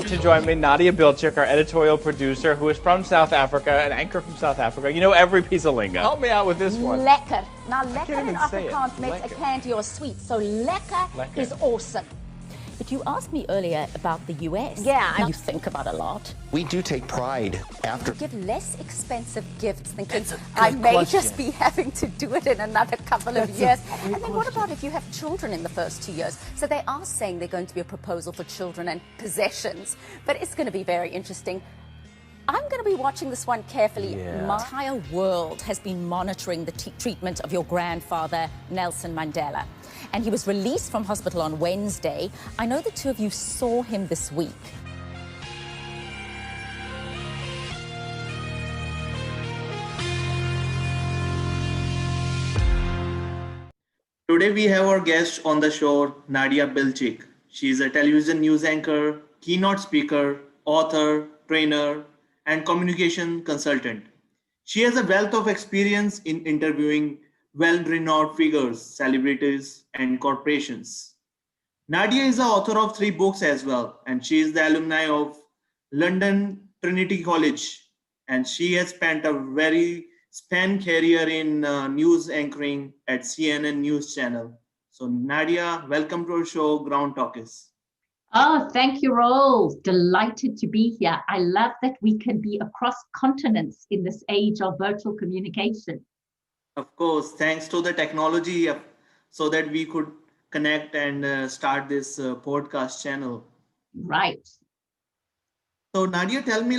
To join me, Nadia Bilchik, our editorial producer, who is from South Africa, an anchor from South Africa. You know every piece of lingo. Help me out with this one. Lekker. Now, lekker can't in even say it. Afrikaans makes a Lekker. candy or sweet. So, lekker is awesome. But you asked me earlier about the US. Yeah. And you think about a lot. We do take pride after. Give less expensive gifts thinking I may just be having to do it in another couple of years. And then what about if you have children in the first 2 years? So they are saying they're going to be a proposal for children and possessions. But it's going to be very interesting. I'm going to be watching this one carefully. The entire world has been monitoring the treatment of your grandfather, Nelson Mandela. And he was released from hospital on Wednesday. I know the two of you saw him this week. Today we have our guest on the show, Nadia Bilchik. She is a television news anchor, keynote speaker, author, trainer, and communication consultant. She has a wealth of experience in interviewing well-renowned figures, celebrities, and corporations. Nadia is the author of 3 books as well, and she is the alumni of London Trinity College, and she has spent a very span career in news anchoring at CNN News Channel. So Nadia, welcome to our show, Ground Talkers. Oh, thank you, Rolls. Delighted to be here. I love that we can be across continents in this age of virtual communication. Of course, thanks to the technology so that we could connect and start this podcast channel. Right. So Nadia, tell me,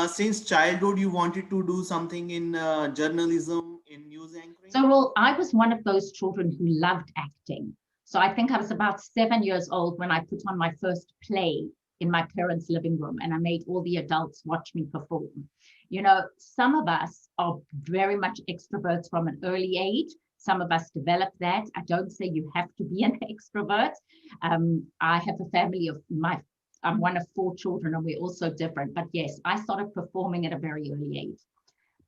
since childhood, you wanted to do something in journalism, in news anchoring? So, Roll, I was one of those children who loved acting. So I think I was about 7 years old when I put on my first play in my parents' living room, and I made all the adults watch me perform. You know, some of us are very much extroverts from an early age. Some of us develop that. I don't say you have to be an extrovert. I have a family of I'm one of 4 children, and we're also different. But yes, I started performing at a very early age.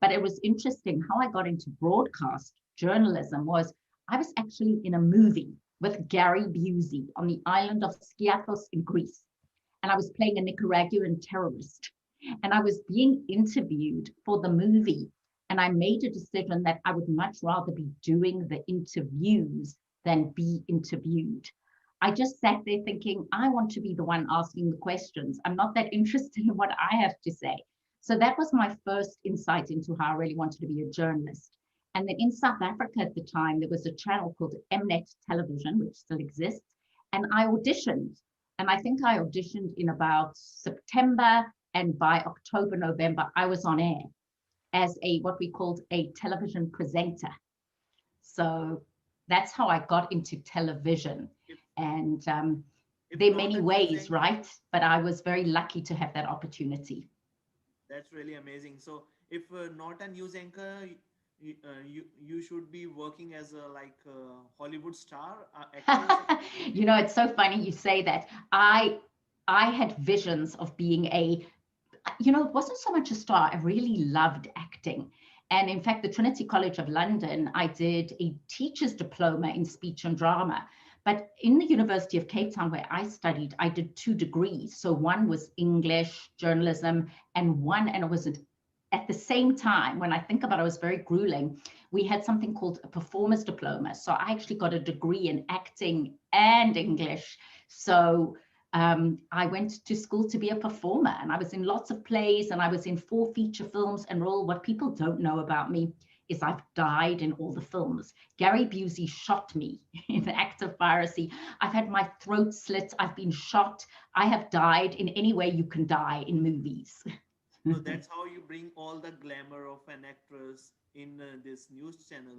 But it was interesting how I got into broadcast journalism was I was actually in a movie with Gary Busey on the island of Skiathos in Greece. And I was playing a Nicaraguan terrorist. And I was being interviewed for the movie. And I made a decision that I would much rather be doing the interviews than be interviewed. I just sat there thinking, I want to be the one asking the questions. I'm not that interested in what I have to say. So that was my first insight into how I really wanted to be a journalist. And then in South Africa at the time, there was a channel called Mnet Television, which still exists. And I auditioned. And I think I auditioned in about September. And by October, November, I was on air as what we called a television presenter. So that's how I got into television. And there are many ways, right? But I was very lucky to have that opportunity. That's really amazing. So if not a news anchor, you should be working as a Hollywood star. You know, it's so funny you say that. I had visions of being it wasn't so much a star. I really loved acting. And in fact, the Trinity College of London, I did a teacher's diploma in speech and drama. But in the University of Cape Town, where I studied, I did 2 degrees. So one was English, journalism, and it was at the same time, when I think about it, it was very grueling. We had something called a performer's diploma. So I actually got a degree in acting and English. So I went to school to be a performer, and I was in lots of plays, and I was in 4 feature films. And all what people don't know about me is I've died in all the films. Gary Busey shot me in the act of piracy. I've had my throat slit. I've been shot. I have died in any way you can die in movies. So that's how you bring all the glamour of an actress in this news channel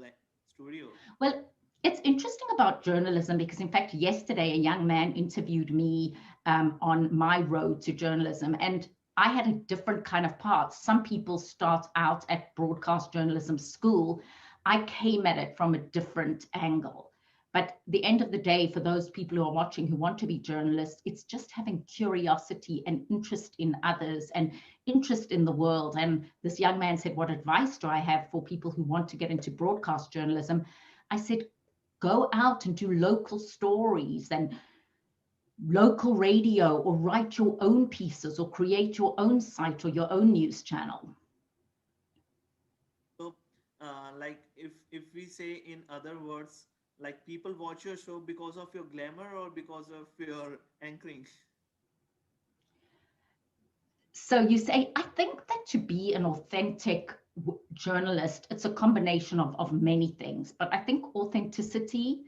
studio. Well, it's interesting about journalism because, in fact, yesterday a young man interviewed me on my road to journalism, and I had a different kind of path. Some people start out at broadcast journalism school. I came at it from a different angle. But the end of the day, for those people who are watching who want to be journalists, it's just having curiosity and interest in others and interest in the world. And this young man said, what advice do I have for people who want to get into broadcast journalism? I said, go out and do local stories and local radio or write your own pieces or create your own site or your own news channel. So, like if we say in other words, like people watch your show because of your glamour or because of your anchoring. So you say, I think that to be an authentic journalist, it's a combination of many things, but I think authenticity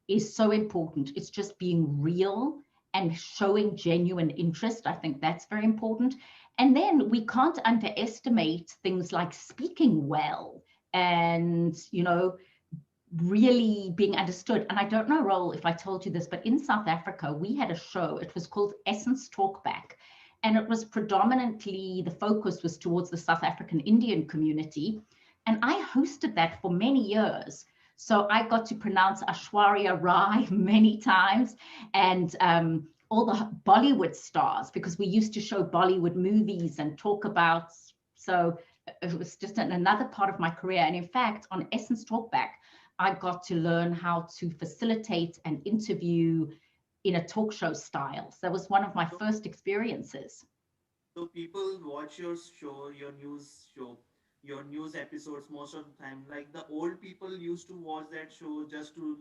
is so important. It's just being real and showing genuine interest. I think that's very important. And then we can't underestimate things like speaking well and, really being understood. And I don't know, Raoul, if I told you this, but in South Africa, we had a show. It was called Essence Talkback. And it was predominantly, the focus was towards the South African Indian community. And I hosted that for many years. So I got to pronounce Aishwarya Rai many times, and all the Bollywood stars, because we used to show Bollywood movies and talk about, so it was just another part of my career. And in fact, on Essence Talkback, I got to learn how to facilitate an interview in a talk show style. So that was one of my first experiences. So people watch your show, your news episodes most of the time. Like the old people used to watch that show just to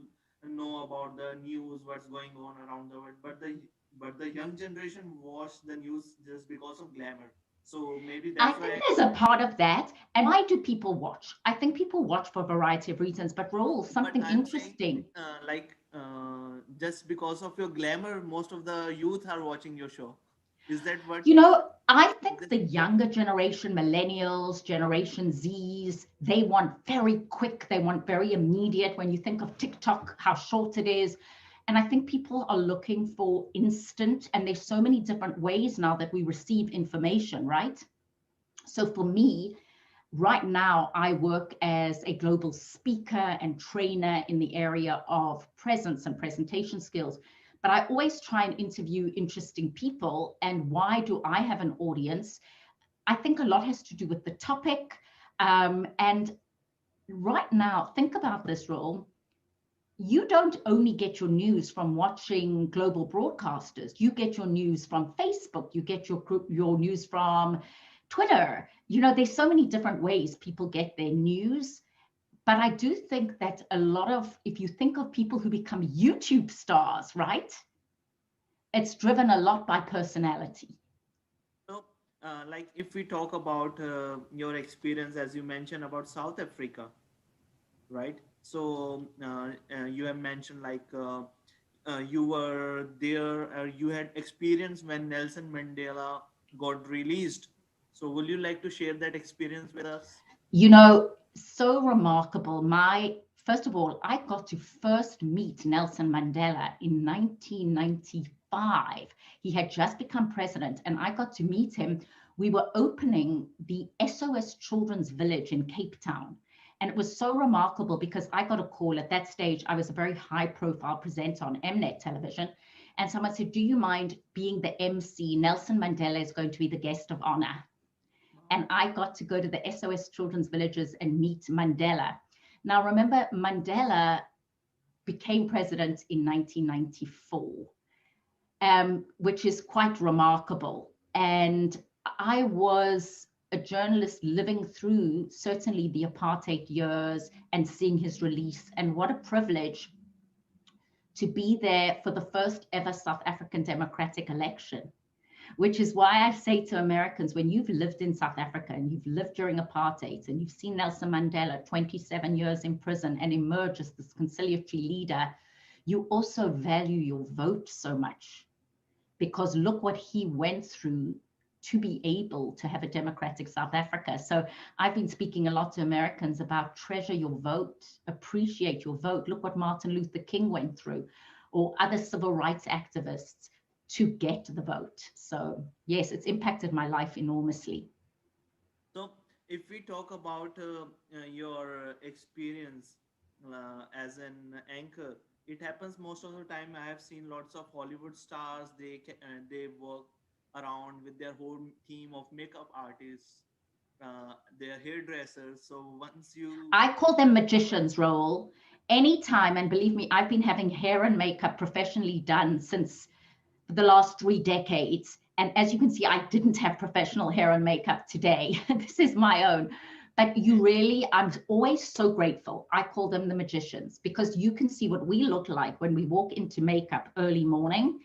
know about the news, what's going on around the world. But the young generation watch the news just because of glamour. So maybe I that's think why. there's a part of that. And why do people watch? I think people watch for a variety of reasons, but Raoul, But something I'm saying, interesting. just because of your glamour, most of the youth are watching your show. Is that what? I Is think that the younger generation, millennials, Generation Zs, they want very quick, they want very immediate. When you think of TikTok, how short it is. And I think people are looking for instant, and there's so many different ways now that we receive information, right? So for me, right now, I work as a global speaker and trainer in the area of presence and presentation skills. But I always try and interview interesting people. And why do I have an audience? I think a lot has to do with the topic. And right now, think about this, Raul. You don't only get your news from watching global broadcasters. You get your news from Facebook. You get your news from Twitter. There's so many different ways people get their news. But I do think that a lot of, if you think of people who become YouTube stars, right? It's driven a lot by personality. So, like if we talk about your experience, as you mentioned about South Africa, right? So you have mentioned you were there, you had experience when Nelson Mandela got released. So, would you like to share that experience with us? So remarkable. First of all, I got to first meet Nelson Mandela in 1995. He had just become president, and I got to meet him. We were opening the SOS Children's Village in Cape Town. And it was so remarkable because I got a call at that stage. I was a very high profile presenter on Mnet television. And someone said, do you mind being the MC? Nelson Mandela is going to be the guest of honor. And I got to go to the SOS Children's Villages and meet Mandela. Now, remember, Mandela became president in 1994, which is quite remarkable. And I was a journalist living through certainly the apartheid years and seeing his release. And what a privilege to be there for the first ever South African democratic election. Which is why I say to Americans, when you've lived in South Africa and you've lived during apartheid and you've seen Nelson Mandela 27 years in prison and emerge as this conciliatory leader, you also value your vote so much, because look what he went through to be able to have a democratic South Africa. So I've been speaking a lot to Americans about treasure your vote, appreciate your vote. Look what Martin Luther King went through, or other civil rights activists, to get the vote. So yes, it's impacted my life enormously. So, if we talk about your experience as an anchor, it happens most of the time. I have seen lots of Hollywood stars. They work around with their whole team of makeup artists, their hairdressers. So once you, I call them magicians, Raoul. Anytime, and believe me, I've been having hair and makeup professionally done since for the last 3 decades. And as you can see, I didn't have professional hair and makeup today. This is my own. But I'm always so grateful. I call them the magicians, because you can see what we look like when we walk into makeup early morning.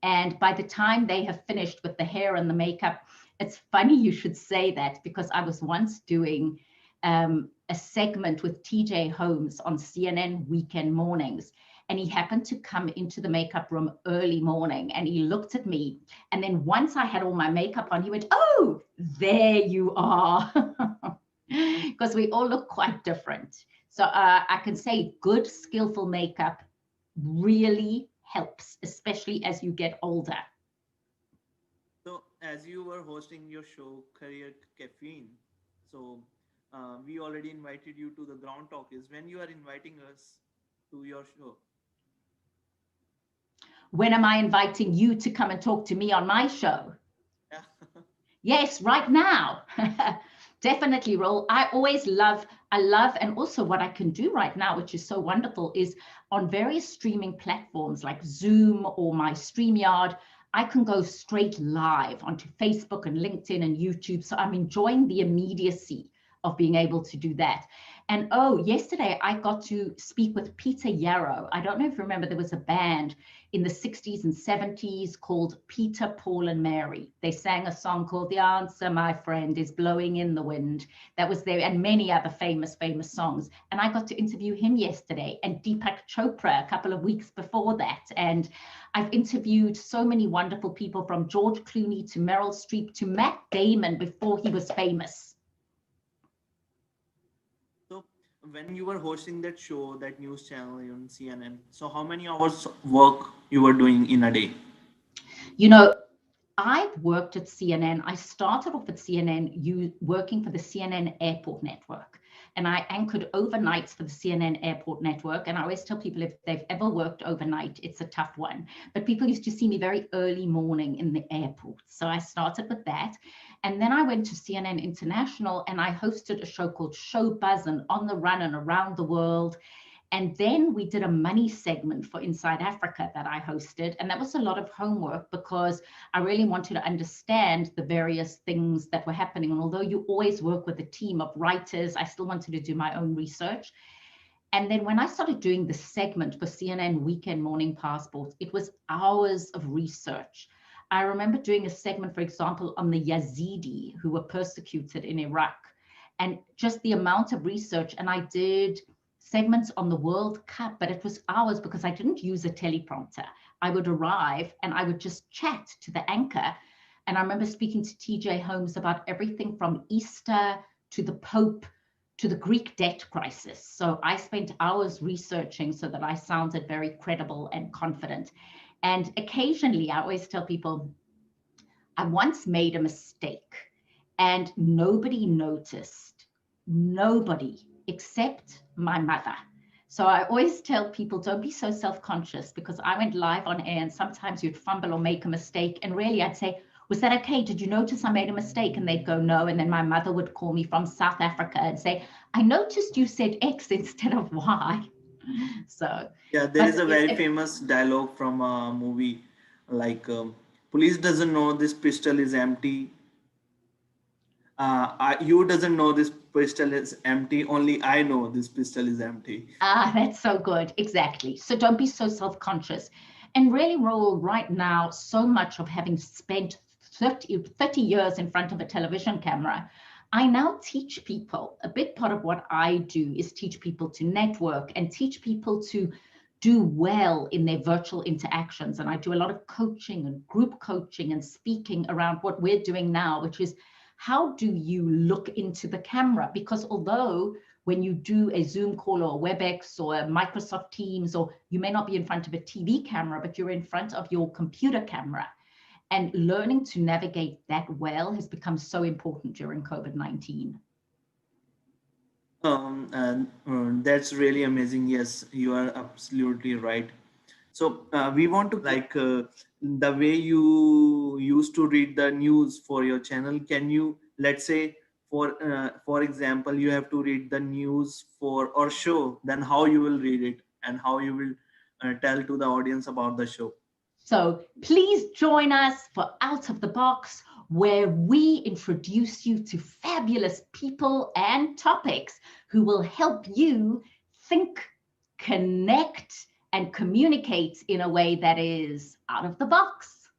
And by the time they have finished with the hair and the makeup, it's funny you should say that, because I was once doing a segment with TJ Holmes on CNN weekend mornings. And he happened to come into the makeup room early morning, and he looked at me. And then once I had all my makeup on, he went, "Oh, there you are." Because we all look quite different. So I can say good, skillful makeup really helps, especially as you get older. So, as you were hosting your show, Career Caffeine, so we already invited you to the Ground Talk. Is when you are inviting us to your show? When am I inviting you to come and talk to me on my show? Yeah. Yes, right now. Definitely, Roll. I love, and also what I can do right now, which is so wonderful, is on various streaming platforms like Zoom or my StreamYard, I can go straight live onto Facebook and LinkedIn and YouTube. So I'm enjoying the immediacy of being able to do that. And yesterday I got to speak with Peter Yarrow. I don't know if you remember, there was a band in the 60s and 70s called Peter, Paul and Mary. They sang a song called "The Answer, My Friend, is Blowing in the Wind." That was there, and many other famous songs. And I got to interview him yesterday, and Deepak Chopra a couple of weeks before that. And I've interviewed so many wonderful people, from George Clooney to Meryl Streep to Matt Damon before he was famous. So, when you were hosting that show, that news channel on CNN, so how many hours work you were doing in a day? You know, I've worked at CNN. I started off at CNN working for the CNN Airport Network. And I anchored overnights for the CNN Airport Network. And I always tell people, if they've ever worked overnight, it's a tough one. But people used to see me very early morning in the airport. So I started with that. And then I went to CNN International, and I hosted a show called Show Buzz and On the Run and Around the World. And then we did a money segment for Inside Africa that I hosted. And that was a lot of homework, because I really wanted to understand the various things that were happening. And although you always work with a team of writers, I still wanted to do my own research. And then when I started doing the segment for CNN Weekend Morning Passports, it was hours of research. I remember doing a segment, for example, on the Yazidi who were persecuted in Iraq, and just the amount of research. And I did segments on the World Cup, but it was hours because I didn't use a teleprompter. I would arrive and I would just chat to the anchor. And I remember speaking to TJ Holmes about everything from Easter to the Pope to the Greek debt crisis. So I spent hours researching so that I sounded very credible and confident. And occasionally, I always tell people, I once made a mistake and nobody noticed. Nobody except my mother. So I always tell people, don't be so self-conscious, because I went live on air and sometimes you'd fumble or make a mistake. And really I'd say, was that okay? Did you notice I made a mistake? And they'd go, no. And then my mother would call me from South Africa and say, I noticed you said X instead of Y. So yeah, there is a very famous dialogue from a movie, like police doesn't know this pistol is empty. You doesn't know this pistol is empty. Only I know this pistol is empty. That's so good. Exactly. So don't be so self-conscious. And really, Raul, right now, so much of having spent 30 years in front of a television camera, I now teach people. A big part of what I do is teach people to network and teach people to do well in their virtual interactions. And I do a lot of coaching and group coaching and speaking around what we're doing now, which is, how do you look into the camera? Because although when you do a Zoom call or a WebEx or a Microsoft Teams, or you may not be in front of a TV camera, but you're in front of your computer camera. And learning to navigate that well has become so important during COVID-19. And that's really amazing. Yes, you are absolutely right. So we want to the way you used to read the news for your channel. Can you, let's say, for example, you have to read the news for our show, then how you will read it and how you will tell to the audience about the show? So please join us for Out of the Box, where we introduce you to fabulous people and topics who will help you think, connect, and communicate in a way that is out of the box.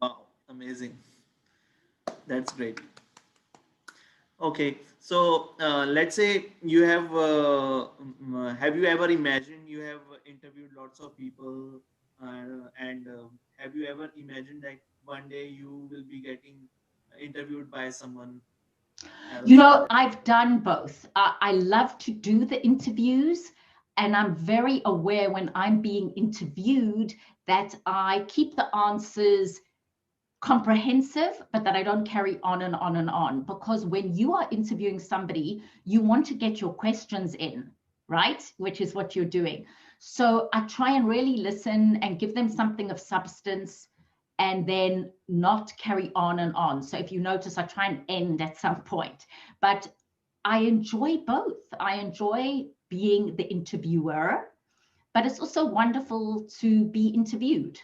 Wow, amazing. That's great. Okay, so let's say you have you ever imagined you have interviewed lots of people, and have you ever imagined that one day you will be getting interviewed by someone else? You know, I've done both. I love to do the interviews, and I'm very aware when I'm being interviewed that I keep the answers comprehensive, but that I don't carry on and on and on. Because when you are interviewing somebody, you want to get your questions in, right? Which is what you're doing. So I try and really listen and give them something of substance and then not carry on and on. So if you notice, I try and end at some point, but I enjoy both. I enjoy being the interviewer, but it's also wonderful to be interviewed.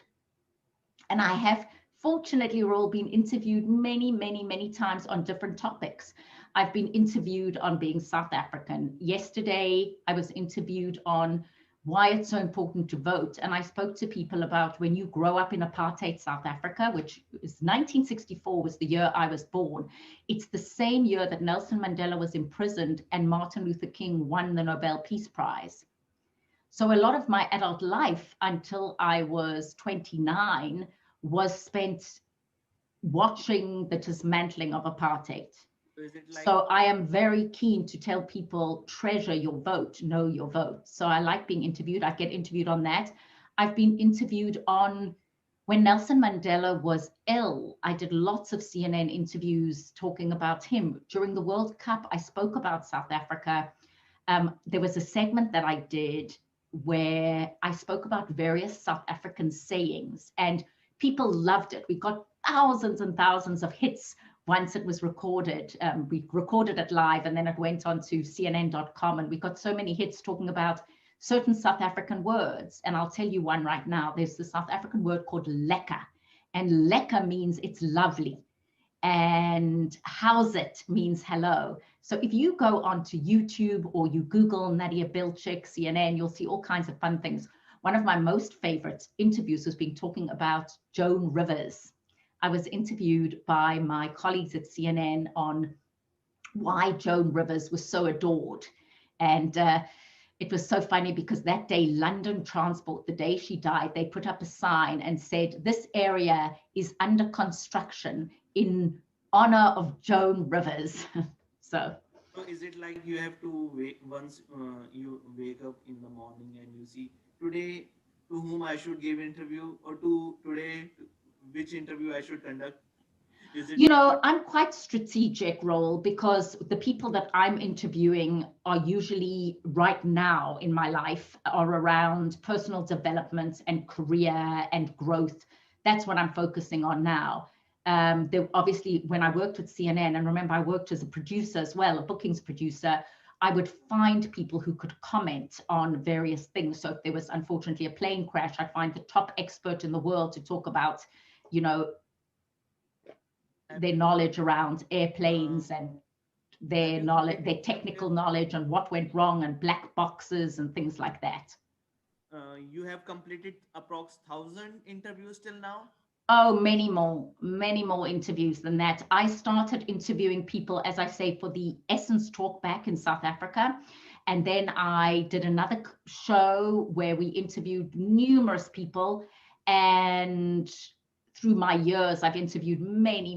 And I have fortunately all been interviewed many, many, many times on different topics. I've been interviewed on being South African. Yesterday, I was interviewed on why it's so important to vote. And I spoke to people about when you grow up in apartheid South Africa, which is 1964 was the year I was born. It's the same year that Nelson Mandela was imprisoned and Martin Luther King won the Nobel Peace Prize. So a lot of my adult life until I was 29 was spent watching the dismantling of apartheid. So I am very keen to tell people, treasure your vote, know your vote. So I like being interviewed. I get interviewed on that. I've been interviewed on when Nelson Mandela was ill. I did lots of CNN interviews talking about him. During the World Cup, I spoke about South Africa. There was a segment that I did where I spoke about various South African sayings, and people loved it. We got thousands and thousands of hits once it was recorded. We recorded it live and then it went on to CNN.com, and we got so many hits talking about certain South African words. And I'll tell you one right now. There's the South African word called lekker, and lekker means it's lovely. And how's it means hello. So if you go onto YouTube or you Google Nadia Bilchik, CNN, you'll see all kinds of fun things. One of my most favorite interviews has been talking about Joan Rivers. I was interviewed by my colleagues at CNN on why Joan Rivers was so adored. And it was so funny because that day, London Transport, the day she died, they put up a sign and said, this area is under construction in honor of Joan Rivers. So is it like you have to wait once you wake up in the morning and you see today to whom I should give interview, or to today which interview I should conduct? You know, I'm quite strategic, role, because the people that I'm interviewing are usually right now in my life are around personal development and career and growth. That's what I'm focusing on now. Obviously, when I worked with CNN, and remember, I worked as a producer as well, a bookings producer, I would find people who could comment on various things. So if there was unfortunately a plane crash, I'd find the top expert in the world to talk about, you know, their knowledge around airplanes and their knowledge, their technical knowledge on what went wrong and black boxes and things like that. You have completed approx 1,000 interviews till now? Oh, many more interviews than that. I started interviewing people, as I say, for the Essence Talk back in South Africa. And then I did another show where we interviewed numerous people. And through my years, I've interviewed many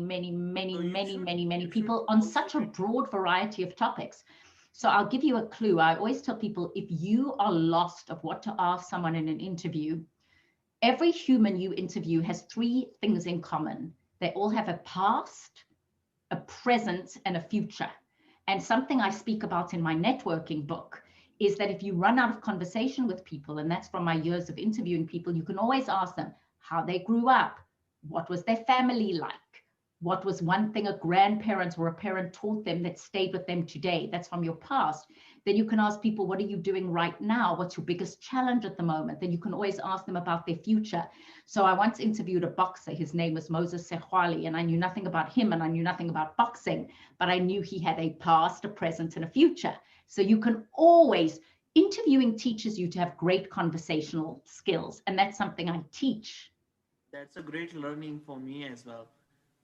people on such a broad variety of topics. So I'll give you a clue. I always tell people, if you are lost of what to ask someone in an interview, every human you interview has three things in common. They all have a past, a present, and a future. And something I speak about in my networking book is that if you run out of conversation with people, and that's from my years of interviewing people, you can always ask them how they grew up, what was their family like, what was one thing a grandparent or a parent taught them that stayed with them today. That's from your past. Then you can ask people, what are you doing right now? What's your biggest challenge at the moment? Then you can always ask them about their future. So I once interviewed a boxer. His name was Moses Sehwali, and I knew nothing about him and I knew nothing about boxing, but I knew he had a past, a present, and a future. So you can always, interviewing teaches you to have great conversational skills. And that's something I teach. That's a great learning for me as well.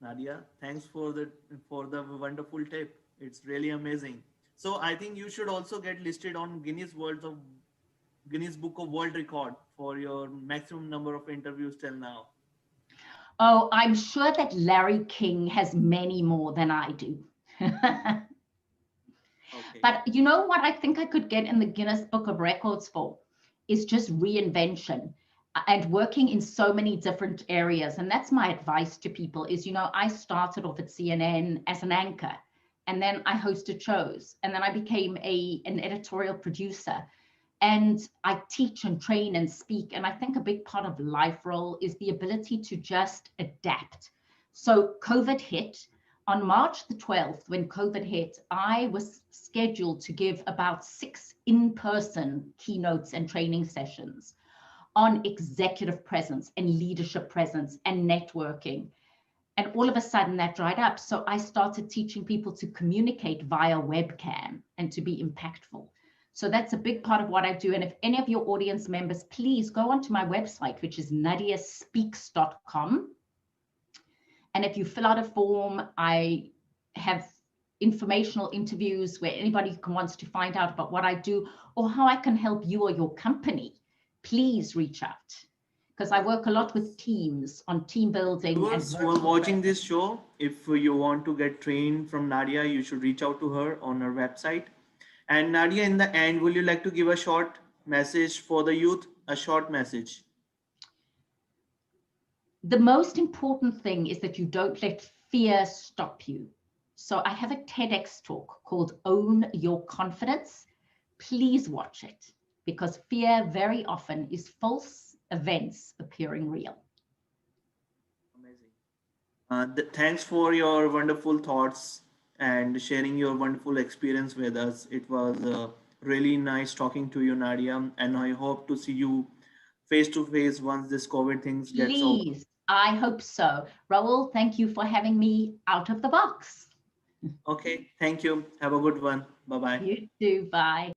Nadia, thanks for the wonderful tip. It's really amazing. So I think you should also get listed on Guinness Book of World Record for your maximum number of interviews till now. Oh, I'm sure that Larry King has many more than I do. Okay. But you know what I think I could get in the Guinness Book of Records for is just reinvention and working in so many different areas. And that's my advice to people is, you know, I started off at CNN as an anchor, and then I hosted shows, and then I became an editorial producer. And I teach and train and speak. And I think a big part of life role is the ability to just adapt. So COVID hit. On March the 12th, when COVID hit, I was scheduled to give about 6 in-person keynotes and training sessions on executive presence and leadership presence and networking. And all of a sudden that dried up. So I started teaching people to communicate via webcam and to be impactful. So that's a big part of what I do. And if any of your audience members, please go onto my website, which is nadiaspeaks.com. And if you fill out a form, I have informational interviews where anybody wants to find out about what I do or how I can help you or your company. Please reach out, because I work a lot with teams on team building. Viewers who are watching this show, if you want to get trained from Nadia, you should reach out to her on her website. And Nadia, in the end, will you like to give a short message for the youth? A short message. The most important thing is that you don't let fear stop you. So I have a TEDx talk called Own Your Confidence. Please watch it, because fear very often is false events appearing real. Amazing. Thanks for your wonderful thoughts and sharing your wonderful experience with us. It was really nice talking to you, Nadia, and I hope to see you face to face once this COVID things gets over. Please, I hope so. Raul, thank you for having me out of the box. Okay, thank you. Have a good one. Bye-bye. You too, bye.